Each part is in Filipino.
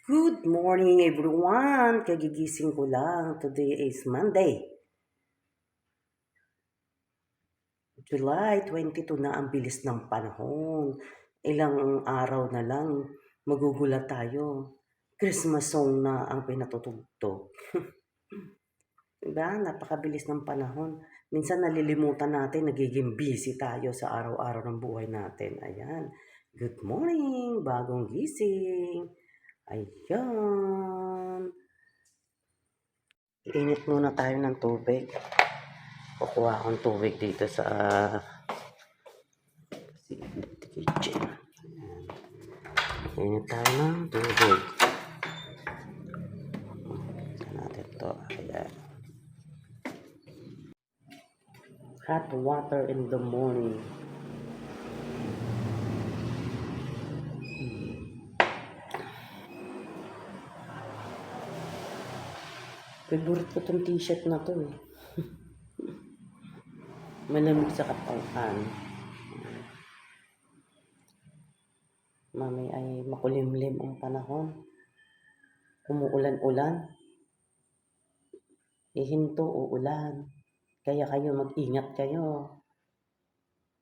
Good morning everyone! Kagigising ko lang. Today is Monday. July 22 na, ang bilis ng panahon. Ilang araw na lang, magugulat tayo. Christmas song na ang pinatutugtog. Diba? Napakabilis ng panahon. Minsan nalilimutan natin, nagiging busy tayo sa araw-araw ng buhay natin. Ayan. Good morning! Bagong gising. Ayan. Init muna tayo ng tubig. Kukuha akong tubig dito sa kitchen. Init tayo ng tubig. Ito natin to. Ayan. Hot water in the morning. Favorite ko tong t-shirt na to eh. Malamig sa katawan. Mami ay makulimlim ang panahon. Umuulan-ulan. Ihinto uulan. Kaya kayo mag-ingat kayo.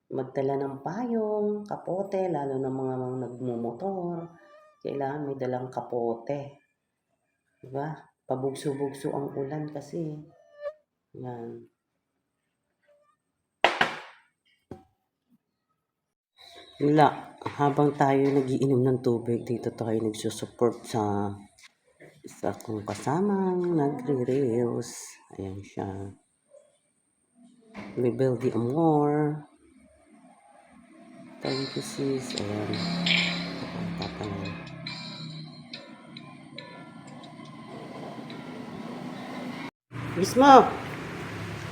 Magdala ng payong, kapote, lalo na mga nagmumotor. Kailangan may dalang kapote. Diba? Pabugso-bugso ang ulan kasi. Yan. Wala. Habang tayo nagiinom ng tubig, dito tayo nagsusupport sa isa kong kasamang nagre-reels. Ayan siya. Bibel the Amor. Thank you sis. Ayan. Tatanay. Gismo!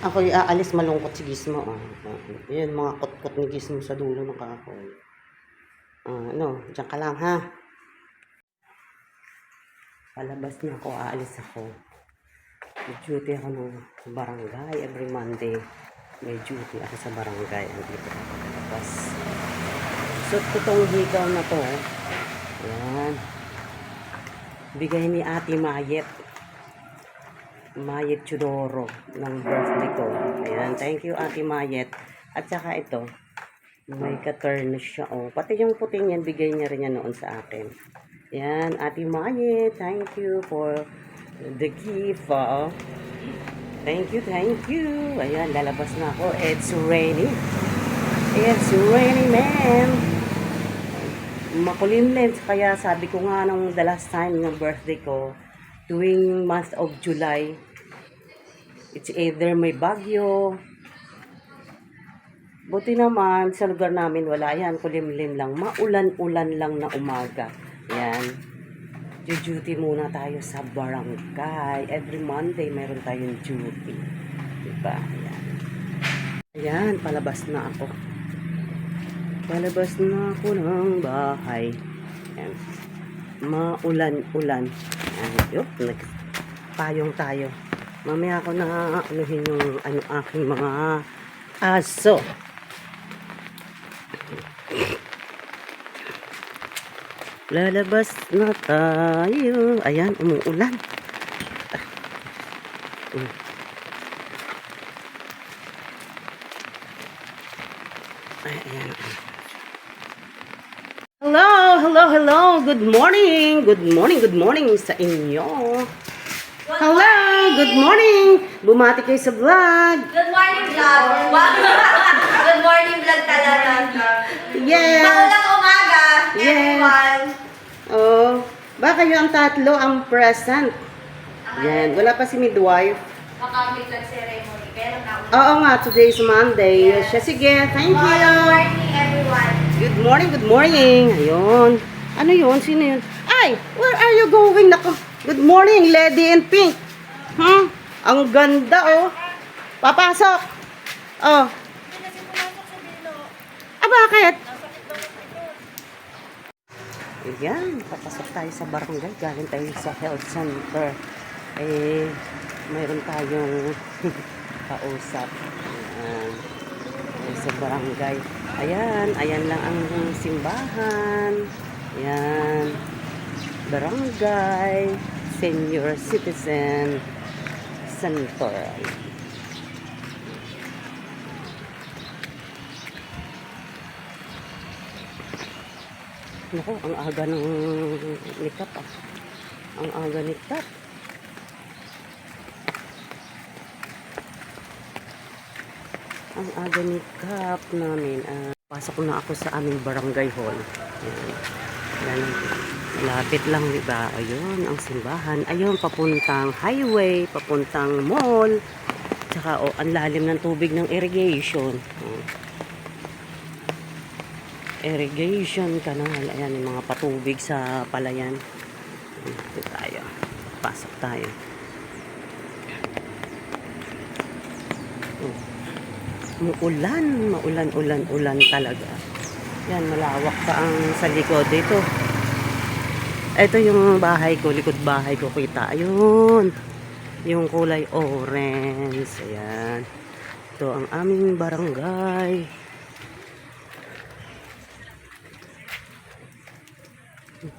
Ako aalis, malungkot si Gismo. Yan, mga kot-kot ni Gismo sa dulo ng kahoy. Diyan ka lang ha. Palabas na ako, aalis ako. May duty ako ng barangay every Monday. May duty ako sa barangay. Andito ako palabas. So, itong higaw na to. Ayan. Bigay ni Ate Mayet. Mayet Chudoro ng birthday ko. Ayan, thank you Ate Mayet. At saka ito, may ka-turnish siya. Oh, pati yung puting yan, bigay niya rin yan noon sa akin. Ayan, Ate Mayet, thank you for the gift. Oh. Thank you, thank you. Ayan, lalabas na ako. It's rainy. It's rainy, man. Makulimlim. Kaya sabi ko nga nung the last time ng birthday ko, tuwing month of July, it's either may bagyo. Buti naman, sa lugar namin wala yan, kulimlim lang. Maulan-ulan lang na umaga. Yan. Duty muna tayo sa barangay. Every Monday, meron tayong duty. Diba? Ayan. Ayan, palabas na ako. Palabas na ako ng bahay. Ayan. Maulan-ulan. Yup, nagpayong tayo. Mamaya ako na anuhin yung aking mga aso. Lalabas na tayo. Ayan, umuulan. Ayan. Hello. Good morning sa inyo. Hello, good morning. Bumati kayo sa vlog. Good morning, vlog. Good morning, vlog talaga. Yes. Maulang umaga, everyone. Oh, baka kayo ang tatlo ang present. Yan, wala pa si midwife. Baka may ceremony, pero na. Oo nga, today is Monday. Yes. Siya, sige, thank you. Good morning, everyone. Good morning. Ayun. Ano yun? Sino yun? Ay, where are you going? Nako. Good morning, lady in pink. Ang ganda, oh. Papasok. Oh. Bakit? Ayan, papasok tayo sa barangay. Galing tayo sa health center. Mayroon tayong kausap. Ayan. Sa barangay. Ayan lang ang simbahan. Ayan. Barangay Senior Citizen Center. Naku, ang aga ng nikap ah. Ang aga nikap. Ang aga nikap namin. Pasok na ako sa aming barangay hall. Ayan. Ayan. Lapit lang, diba? Ayun, ang simbahan. Ayun, papuntang highway, papuntang mall. Tsaka, oh, ang lalim ng tubig ng irrigation. Oh. Irrigation canal. Ayan, yung mga patubig sa palayan. Dito tayo. Pasok tayo. Oh. Ulan talaga. Yan, malawak pa ang sa likod dito. Ito yung bahay ko, likod bahay ko kita. Ayun. Yung kulay orange. Ayan. Ito ang aming barangay.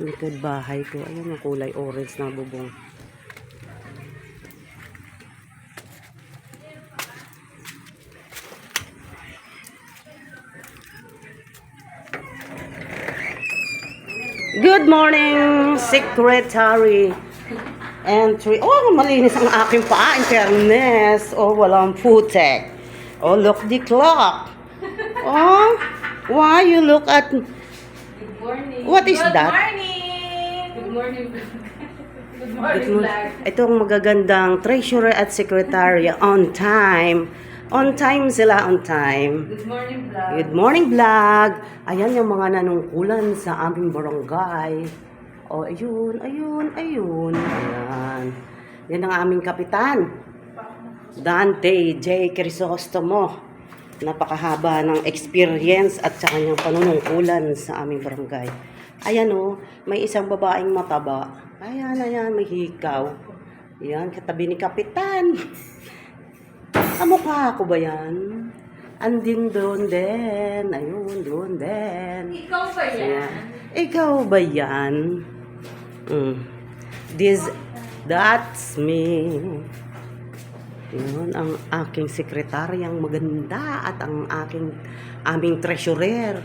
Likod bahay ko. Ayun yung kulay orange na bubong. Good morning, Secretary. Entry. Oh, malinis ang aking paa. In fairness. Oh, walang putek. Oh, look the clock. Oh, why you look at... Good morning. What is Good that? morning. Good morning. Good morning, vlog. Itong magagandang treasurer at secretary on time. On time sila, on time. Good morning, vlog. Good morning, vlog. Ayan yung mga nanungkulan sa aming barangay. Oh, ayun. Ayan. Yan ang aming kapitan. Dante J. Crisostomo. Napakahaba ng experience at sa kanyang panunungkulan sa aming barangay. Ayan oh, may isang babaeng mataba. Ayan, may hikaw. Ayan, katabi ni kapitan. Kamukha ko ba yan? Andin doon din. Ayun, doon din. Ikaw ba yan? Ayan. Ikaw ba yan? That's me. Yun, ang aking sekretaryang maganda at ang aming treasurer.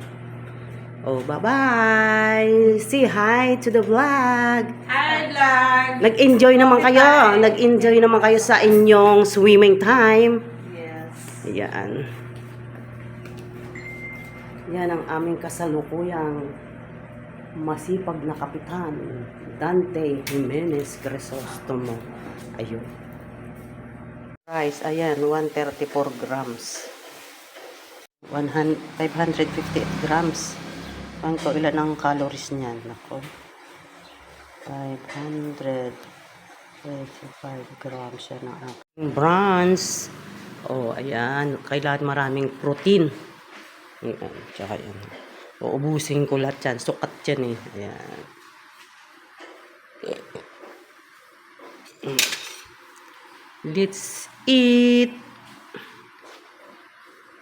Oh, bye-bye. Say hi to the vlog. Hi, vlog. Nag-enjoy naman kayo. Nag-enjoy naman kayo sa inyong swimming time. Yes. Yan. Yan ang aming kasalukuyang masipag na kapitan, Dante Jimenez Crisostomo. Ayun. Rice, ayan, 134 grams. 558 grams. Ano ko, ilan ang calories niyan? Nako. 535 grams yan ang aking bronze. Oh, ayan. Kailangan maraming protein. Ayan, tsaka yan. Uubusin ko lahat yan. Sukat yan eh. Ayan. Let's eat.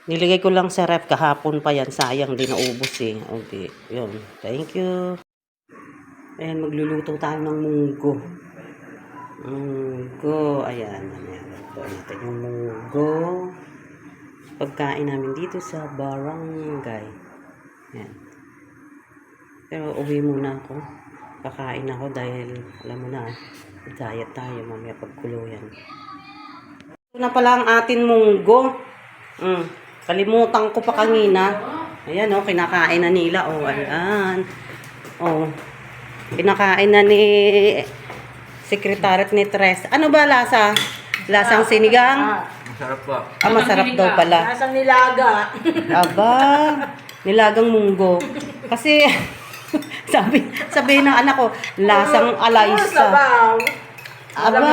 Niligay ko lang sa ref. Kahapon pa yan. Sayang, di naubos eh. Okay. Yun. Thank you. Ayan, magluluto tayo ng munggo. Munggo. Ayan. Ito natin yung munggo. Pagkain namin dito sa barangay. Ayan. Pero uwi muna ako. Kakain ako dahil, alam mo na, diet tayo mamaya pagkuluyan. Ito na pala ang atin munggo. Kalimutan ko pa kanina. Ayan oh, kinakain na nila. Oh, ayan. Oh, kinakain na ni Secretary ni Tres. Ano ba lasa? Lasang sinigang? Masarap po. Masarap daw pala. Lasang nilaga. Aba, nilagang munggo. Kasi, sabi ng anak ko, lasang alaysa. Aba,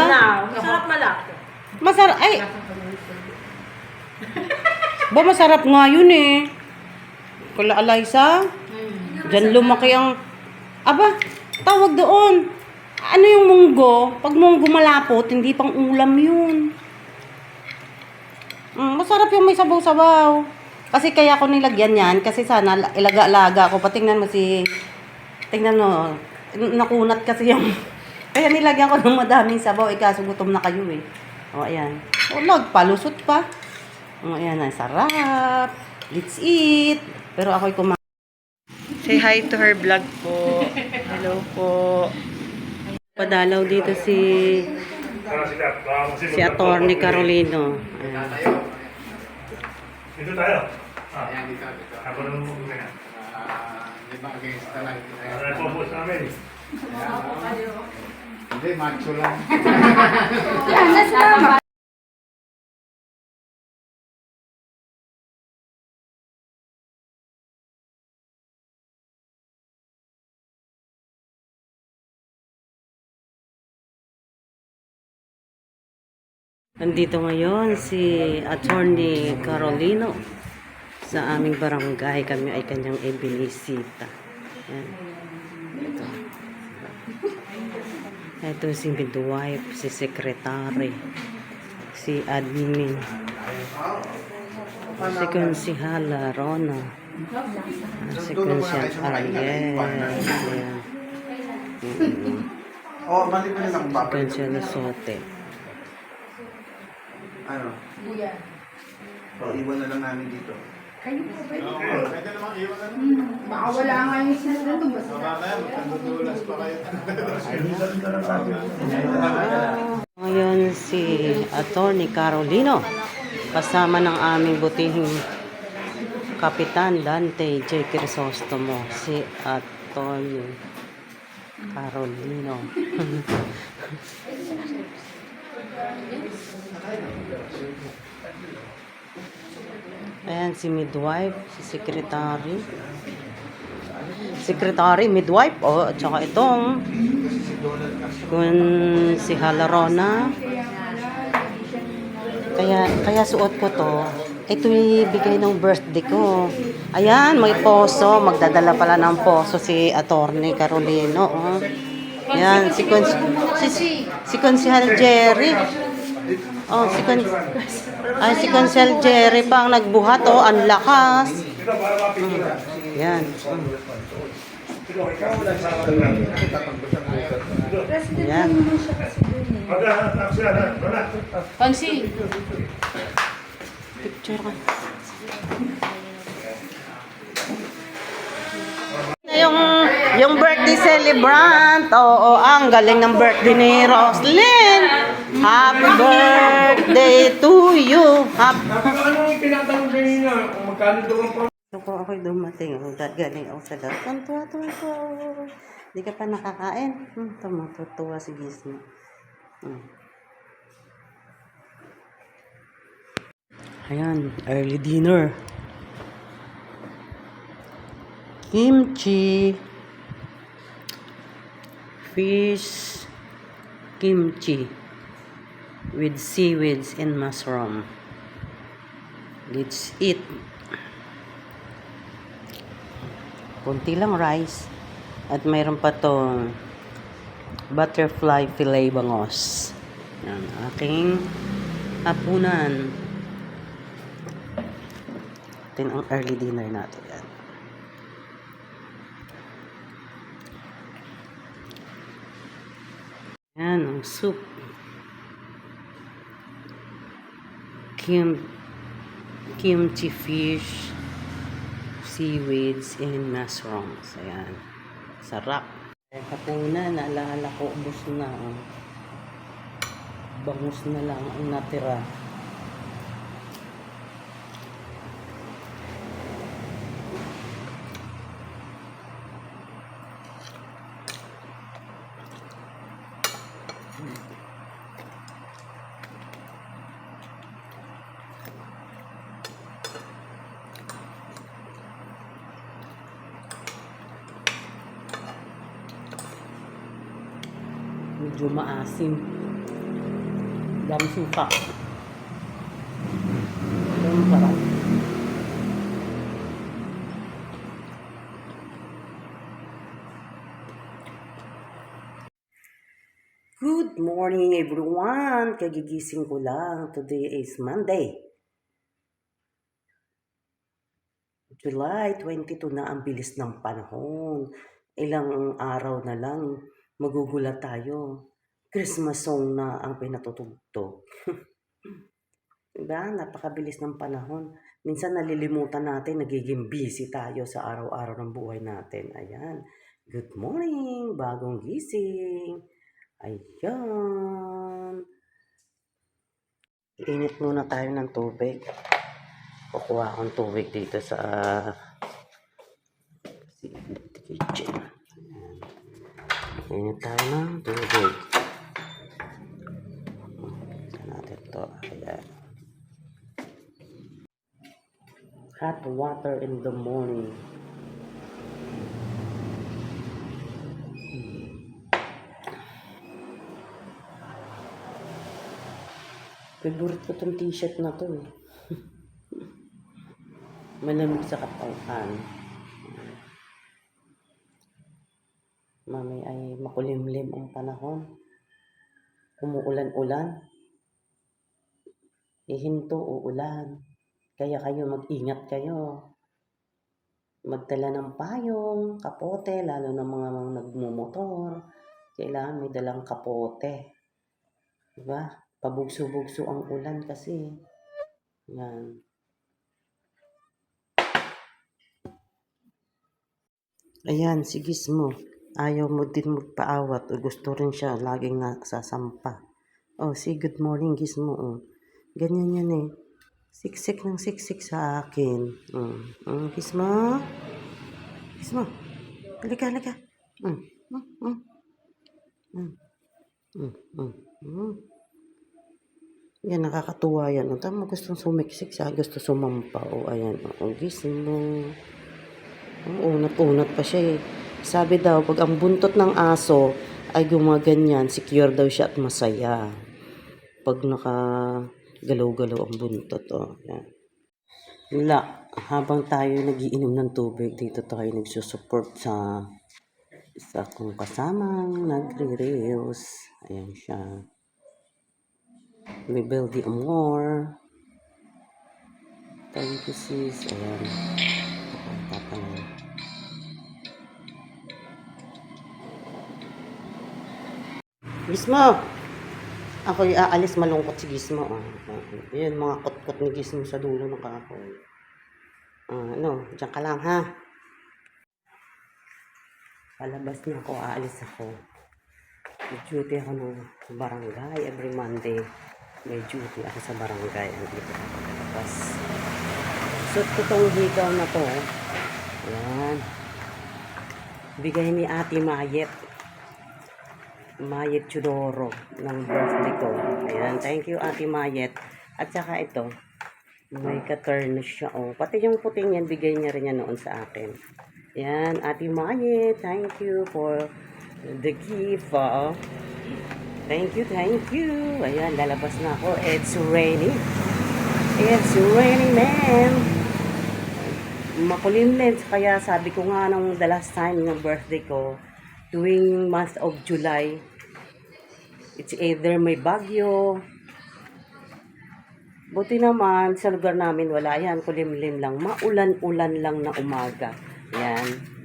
Masarap malaki. masarap, ay, ba masarap nga yun eh. Kala alaysa, dyan lumaki ang, aba, tawag doon. Ano yung munggo? Pag munggo malapot, hindi pang ulam yun. Masarap yung may sabaw-sabaw. Kasi kaya ko nilagyan yan, kasi sana ilaga-alaga ko. Patingnan mo tingnan mo, nakunat kasi yung... Kaya nilagyan ko ng madaming sabaw, kaso gutom na kayo eh. O, ayan. O, palusot pa. O, ayan, ang sarap. Let's eat. Pero ako'y kumain. Say hi to her vlog po. Hello po. Padalaw dito si Attorney Carolino. Ayan. Dito tayo. Ayan, dito. Ako na muna. Di ba against the light? Ano po boss namin? Hindi, macho lang. Nandito ngayon si Attorney Carolino sa aming barangay. Kami ay kanyang ibinisita. Yan. Ito si midwife, si secretary, si admin, si konsihala Rona, si konsyal Ariel, ayan. Oh, mali pa rin akong Si konsyal Sote. Ano? So, iwan na lang namin dito. Kayo po ba? Pwede namang iwan na lang. Baka wala nga yung sinunod doon. Basta Mamaya, magkandudulas pa kayo. Ngayon si Attorney Carolino kasama ng aming butihing Kapitan Dante J. Crisostomo, si Attorney Carolino. Ayan si midwife, si secretary. Secretary, midwife, at saka itong kung si Halarona. Kaya suot ko to. Ito ibigay ng birthday ko. Ayan, may poso. Magdadala pala ng poso si Attorney Carolino. Oh. Ayan, si Konsihal Jerry. Oh, si Konsihal Jerry pa ang nagbuhat. Oh, ang lakas. Yan. Yan. Maghahanap siya na. Wala. Konsi. Picture ka. Yung birthday celebrant. Oo, ang galing ng birthday ni Roslyn. Happy birthday to you. Ano yung tinatanong kanina? Kung magkano daw ang Ako'y dumating. Galing ako sa lahat. Tuwa-tuwa ko. Hindi ka pa nakakain. Matutuwa si Gismo. Ayan, early dinner. Kimchi. Fish. Kimchi. With seaweeds and mushroom. Let's eat. Kunti lang rice. At mayroon pa tong butterfly fillet bangos. Yan, aking hapunan. Ito ang early dinner natin. Yan. Yan, ang soup. Kimchi fish, seaweeds, and mushrooms. Ayan. Sarap. Hapunan, naalala ko, ubos na. Oh. Bangus na lang ang natira. Medyo maasim. Dami suka. Ito ang sarap. Good morning everyone! Kagigising ko lang. Today is Monday. July 22 na, ang bilis ng panahon. Ilang araw na lang, magugulat tayo. Christmas song na ang pinatutugtog. Diba? Napakabilis ng panahon. Minsan nalilimutan natin, nagiging busy tayo sa araw-araw ng buhay natin. Ayan. Good morning, bagong gising. Ayan. Init muna tayo ng tubig. Kukuha akong tubig dito sa kitchen. Ayan. Init tayo ng tubig. Saan natin ito? Ayan. Hot water in the morning. Favorite ko tong t-shirt na to eh. Malamig sa katawan. Mami ay makulimlim ang panahon. Umuulan-ulan. Ihinto uulan. Kaya kayo mag-ingat kayo. Magdala ng payong, kapote, lalo na mga nagmumotor. Kailangan may dalang kapote. Diba? Pabugso-bugso ang ulan kasi. Yan. Ayan, si Gizmo. Ayaw mo din magpaawat o gusto rin siya laging nasasampa. Oh, say good morning, Gizmo. Oh. Ganyan yan eh. Siksik ng siksik sa akin. Gizmo? Gizmo? Halika, halika. Yan, nakakatuwa yan. Ang tama gustong sumiksik siya, gusto sumampa. O, ayan. O, Gizmo. Unat-unat pa siya eh. Sabi daw, pag ang buntot ng aso ay gumaganyan, secure daw siya at masaya. Pag nakagalaw-galaw ang buntot. O, yan. Wala. Habang tayo nagiinom ng tubig, dito tayo nagsusupport sa isa kong kasamang nagre-reels. Ayan siya. Mabel de Amor. Thank you, sis. Ayan. Tatangin. Gizmo! Ako'y aalis, malungkot si Gizmo. Ayan, mga kot-kot ni Gizmo sa dulo ng kahoy. Diyan ka lang ha. Palabas na ako, aalis ako. May duty ako ng barangay every Monday. May duty ako sa barangay. Dito ako palabas. Suot ko tong higaw na to. Ayan. Bigay ni Ate Mayet. Mayet Chudoro ng birthday ko. Ayan. Thank you, Ate Mayet. At saka ito. May ka-turn siya. Oh. Pati yung puting yan, bigay niya rin yan noon sa akin. Ayan. Ate Mayet. Thank you for the gift. Oh. Thank you, thank you. Ayan, lalabas na ako. It's raining. It's raining, man. Makulimlim. Kaya sabi ko nga nung the last time ng birthday ko, tuwing month of July, it's either may bagyo. Buti naman, sa lugar namin wala yan. Kulimlim lang. Maulan-ulan lang na umaga. Ayan.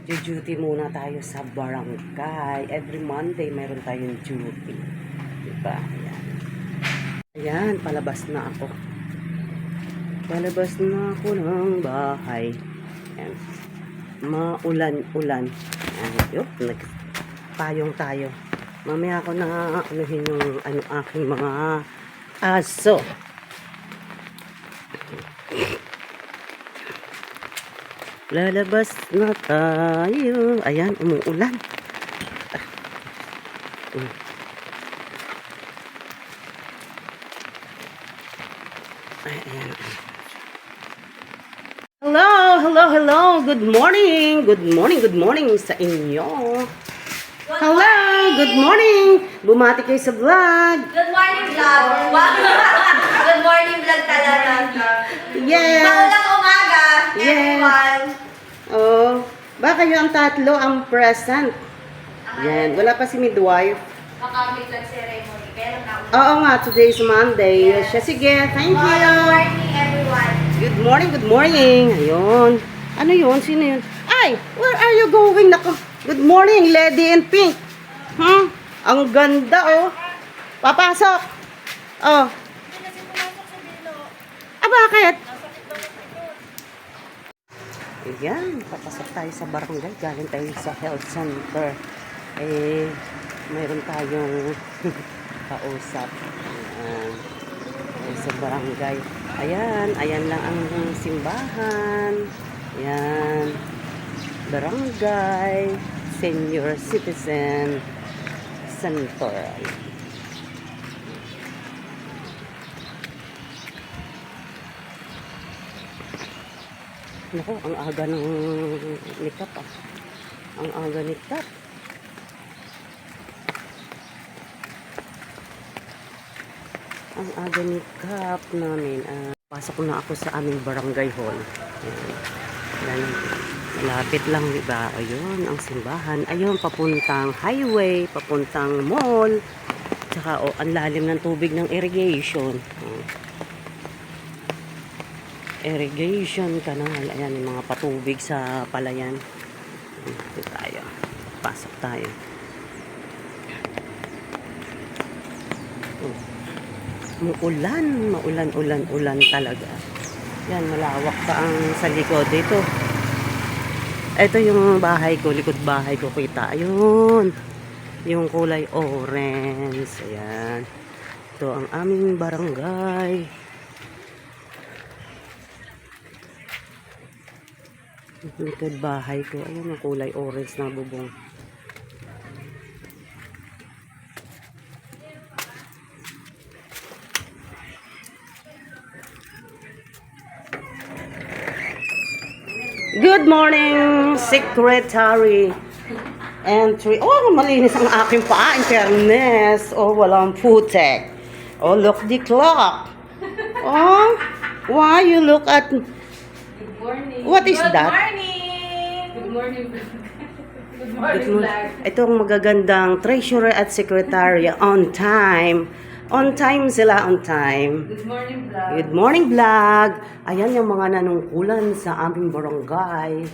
Duty muna tayo sa barangay. Every Monday, mayroon tayong duty. Diba? Ayan. Ayan, palabas na ako. Palabas na ako ng bahay. Ayan. Maulan-ulan. Ayan. Yup, nagpayong tayo. Mamaya ako na anuhin yung aking mga aso. Lalabas na tayo. Ayan, umuulan. Ayan. Hello, hello, hello. Good morning. Good morning, good morning sa inyo. Hello, good morning. Bumati kayo sa vlog. Good morning, vlog. Good morning, vlog talaga. Yes. Maulang umaga, everyone. Oh, baka kayo ang tatlo ang present. Yan, wala pa si midwife. Baka may vlog ceremony, pero nauna. Oo nga, today is Monday. Siya, sige, thank you. Good morning, everyone. Good morning, good morning. Ayun. Ano yun? Sino yun? Ah, Ay, where are you going? Nako. Good morning, lady in pink. Ang ganda, oh. Papasok. Oh. Ah, bakit? Ayan, papasok tayo sa barangay. Galing tayo sa health center. Eh, mayroon tayong kausap. Ayan. Sa barangay. Ayan lang ang simbahan. Ayan. Barangay Senior Citizen Center. Naku, ang aga ng nikap ah. Ang aga nikap. Ang aga nikap namin. Pasok na ako sa aming barangay hall. Ayan. Malapit lang, diba? Ayun, ang simbahan. Ayun, papuntang highway, papuntang mall. Tsaka, oh, ang lalim ng tubig ng irrigation. Irrigation canal. Ayan, yung mga patubig sa palayan. Ito tayo. Pasok tayo. Maulan talaga. Yan, malawak pa ang sa likod dito. Ito yung bahay ko, likod bahay ko kita. Ayun. Yung kulay orange. Ayan. Ito ang aming barangay. Likod bahay ko. Ayun ang kulay orange na bubong. Good morning, Secretary. Entry. Oh, malinis ang aking paa. In fairness. Oh, walang putek. Oh, look the clock. Oh, why you look at... Good morning. What is that? Good morning. Good morning. Good Good morning, morning. vlog. Itong magagandang treasurer at secretary on time. On time sila, on time. Good morning, vlog. Good morning, vlog. Ayan yung mga nanungkulan sa aming barangay.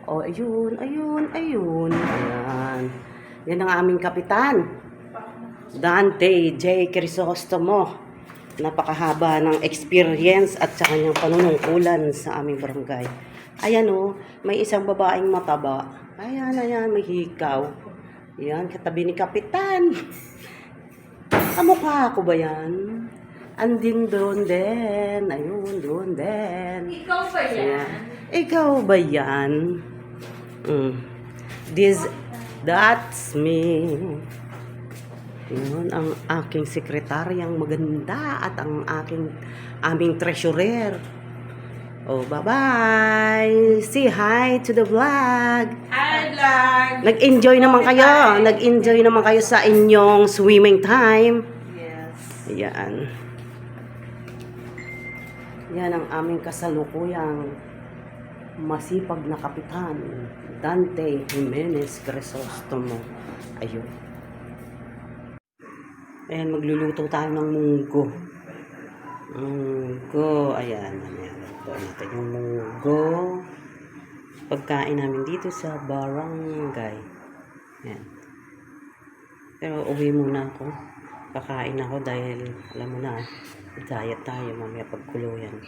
Oh, ayun. Ayan. Yan ang aming kapitan. Dante J. Crisostomo. Napakahaba ng experience at sa kanyang panunungkulan sa aming barangay. Ayan oh, may isang babaeng mataba. Ayan, may hikaw. Ayan, katabi ni kapitan. Kamukha ko ba yan? Andin doon din. Ayun, doon din. Ikaw ba yan? Ayan. Ikaw ba yan? That's me. Yun, ang aking sekretaryang maganda at ang aming treasurer. Oh, bye-bye. Say hi to the vlog. Hi, vlog. Nag-enjoy naman kayo. Nag-enjoy naman kayo sa inyong swimming time. Yes. Ayan. Yan ang aming kasalukuyang masipag na kapitan, Dante Jimenez Crisostomo. Ayun. Ayan, magluluto tayo ng munggo. Munggo. Ayan. Luto natin yung munggo. Pagkain namin dito sa barangay. Ayan. Pero uwi muna ako. Kakain ako dahil, alam mo na, diet tayo mamaya pagkuluyan.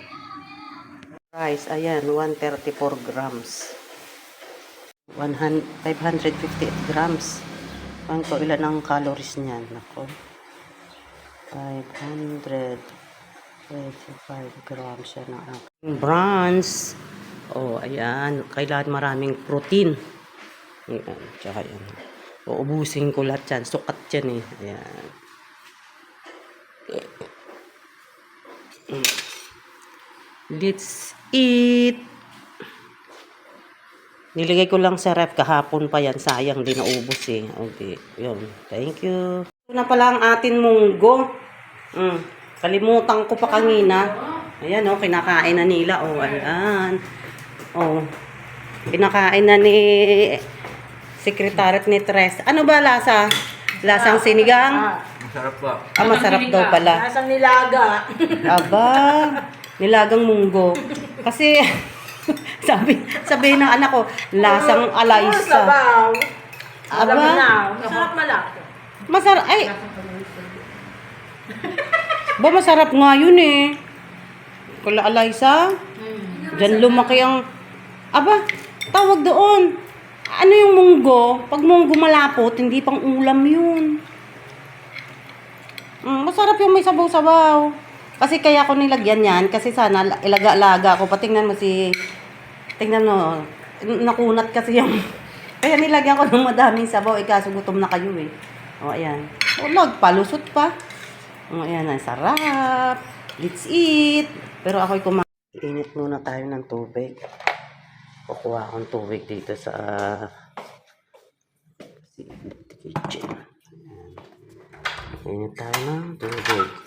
Rice, ayan, 134 grams. 558 grams. Ano ko, ilan ang calories niyan? Nako. 525 grams siya na aking bronze. Oh, ayan. Kailangan maraming protein. Ayan, tsaka yan. Uubusin ko lahat yan. Sukat yan eh. Ayan. Let's eat. Niligay ko lang sa ref kahapon pa yan. Sayang, di naubos eh. Okay, yun. Thank you. Ito na pala ang atin munggo. Kalimutan ko pa kanina. Ayan oh, kinakain na nila. Oh, ayan. Oh, kinakain na ni Secretary ni Tres. Ano ba lasa? Lasang sinigang? Masarap pa. Masarap daw pala. Lasang nilaga. Aba, nilagang munggo. Kasi sabi ng anak ko, lasang alaysa. Aba, Masarap malaki. masarap, ay. Ba, masarap nga yun eh. Kala alaysa, dyan lumaki ang, aba, tawag doon. Ano yung munggo? Pag munggo malapot, hindi pang ulam yun. Masarap yung may sabaw-sabaw. Kasi kaya ko nilagyan yan, kasi sana ilaga-alaga ko. Patingnan mo tingnan mo, nakunat kasi yung, kaya nilagyan ko ng madaming sabaw, kaso gutom na kayo eh. O, ayan. O, palusot pa. O, ayan, ang sarap. Let's eat. Pero ako'y Init muna tayo ng tubig. Kukuha akong tubig dito sa kitchen. Init tayo ng tubig.